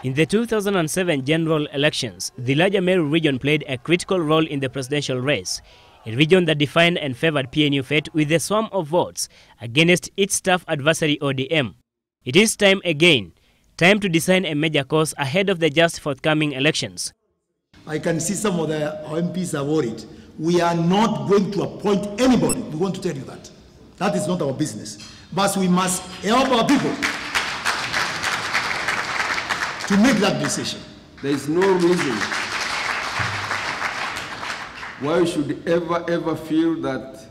In the 2007 general elections, the larger Meru region played a critical role in the presidential race, a region that defined and favored PNU fate with a swarm of votes against its tough adversary ODM. It is time again, time to design a major course ahead of the just forthcoming elections. I can see some of the MPs are worried. We are not going to appoint anybody. We want to tell you that. That is not our business. But we must help our people to make that decision. There is no reason why you should ever feel that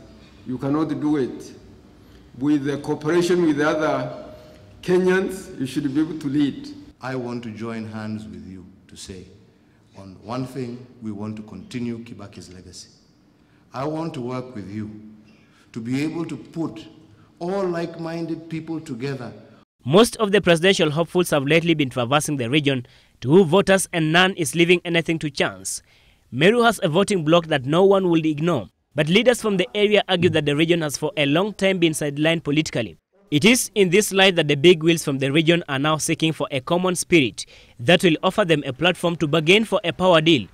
you cannot do it. With the cooperation with the other Kenyans, you should be able to lead. I want to join hands with you to say, on one thing, we want to continue Kibaki's legacy. I want to work with you to be able to put all like-minded people together. Most of the presidential hopefuls have lately been traversing the region to woo voters, and none is leaving anything to chance. Meru has a voting bloc that no one will ignore, but leaders from the area argue that the region has for a long time been sidelined politically. It is in this light that the big wheels from the region are now seeking for a common spirit that will offer them a platform to bargain for a power deal.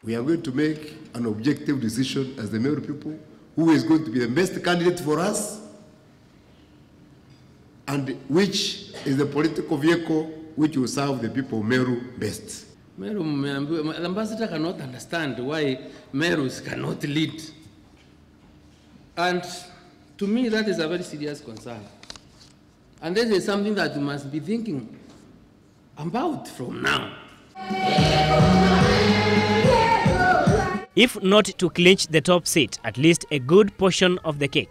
We are going to make an objective decision as the Meru people, who is going to be the best candidate for us, and which is the political vehicle which will serve the people of Meru best. Meru, the ambassador cannot understand why Merus cannot lead. And to me, that is a very serious concern. And this is something that you must be thinking about from now. If not to clinch the top seat, at least a good portion of the cake.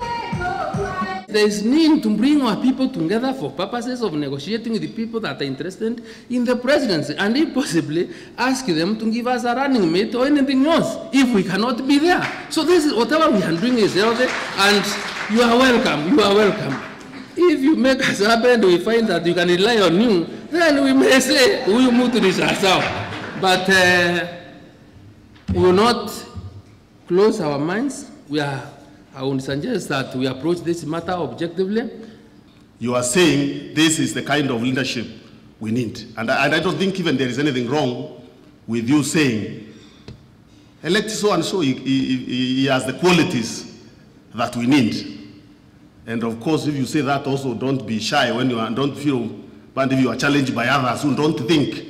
There is need to bring our people together for purposes of negotiating with the people that are interested in the presidency, and if possibly ask them to give us a running mate or anything else if we cannot be there. So this is whatever we are doing is healthy, and you are welcome. You are welcome. If you make us happen, we find that you can rely on you, then we may say we will move to this ourselves. But we will not close our minds. I would suggest that we approach this matter objectively. You are saying this is the kind of leadership we need. And I don't think even there is anything wrong with you saying, elect so and so, he has the qualities that we need. And of course, if you say that also, don't be shy when you are, don't feel bad if you are challenged by others who don't think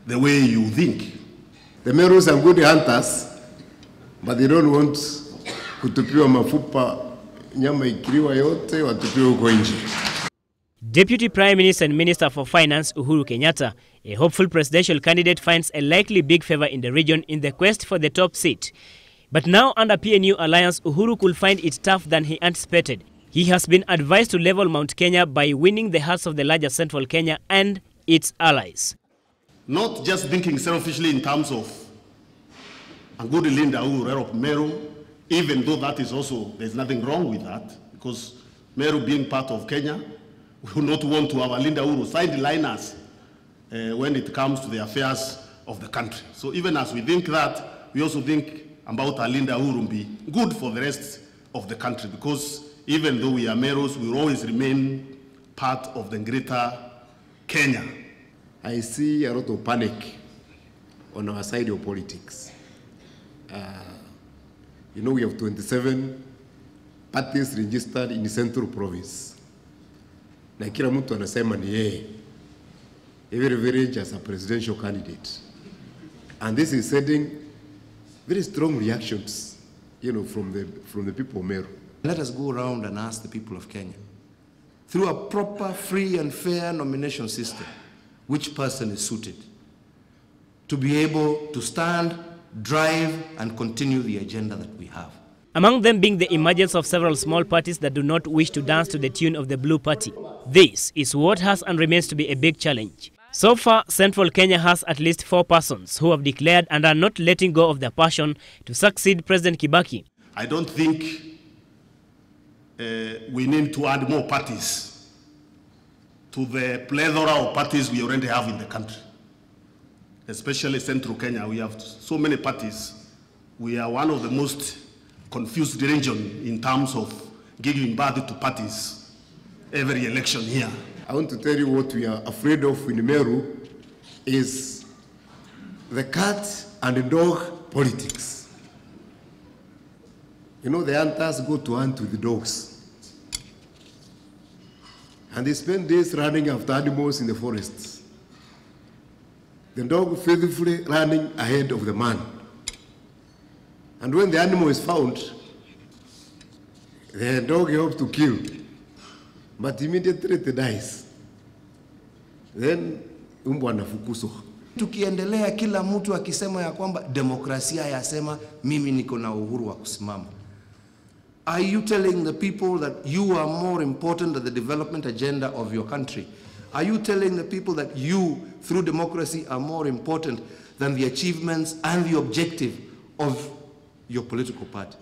the way you think. The Merus are good hunters, but they don't want kutupiwa mafupa nyama ikiliwa yote watupiwe huko nje. Deputy Prime Minister and Minister for Finance Uhuru Kenyatta, a hopeful presidential candidate, finds a likely big favor in the region in the quest for the top seat. But now under PNU alliance, Uhuru could find it tougher than he anticipated. He has been advised to level Mount Kenya by winning the hearts of the larger central Kenya and its allies. Not just thinking selfishly in terms of a good Linda Uhuru Meru, even though that is also, there's nothing wrong with that, because Meru being part of Kenya, we will not want to have a Linda Uhuru sideline us when it comes to the affairs of the country. So even as we think that, we also think about a Linda Uhuru be good for the rest of the country, because even though we are Merus, we will always remain part of the greater Kenya. I see a lot of panic on our side of politics. You know, we have 27 parties registered in the Central Province. Na kila mtu anasema ni yeye. Every village has a presidential candidate. And this is setting very strong reactions, you know, from the people of Meru. Let us go around and ask the people of Kenya, through a proper, free and fair nomination system, which person is suited to be able to stand, drive and continue the agenda that we have. Among them being the emergence of several small parties that do not wish to dance to the tune of the Blue Party. This is what has and remains to be a big challenge. So far, Central Kenya has at least 4 persons who have declared and are not letting go of their passion to succeed President Kibaki. I don't think we need to add more parties to the plethora of parties we already have in the country. Especially Central Kenya, we have so many parties. We are one of the most confused region in terms of giving birth to parties every election here. I want to tell you what we are afraid of in Meru is the cat and the dog politics. You know, the hunters go to hunt with the dogs. And they spend days running after animals in the forests. The dog faithfully running ahead of the man. And when the animal is found, the dog helps to kill, but immediately it dies. Then umbwa anafukuzwa. Tukiendelea kila mtu akisema ya kwamba demokrasia yasema mimi niko na uhuru wa kusimama. Are you telling the people that you are more important than the development agenda of your country? Are you telling the people that you, through democracy, are more important than the achievements and the objective of your political party?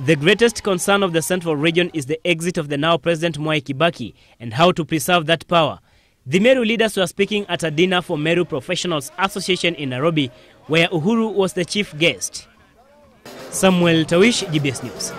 The greatest concern of the Central Region is the exit of the now President Mwai Kibaki and how to preserve that power. The Meru leaders were speaking at a dinner for Meru Professionals Association in Nairobi, where Uhuru was the chief guest. Samuel Tarwish, GBS News.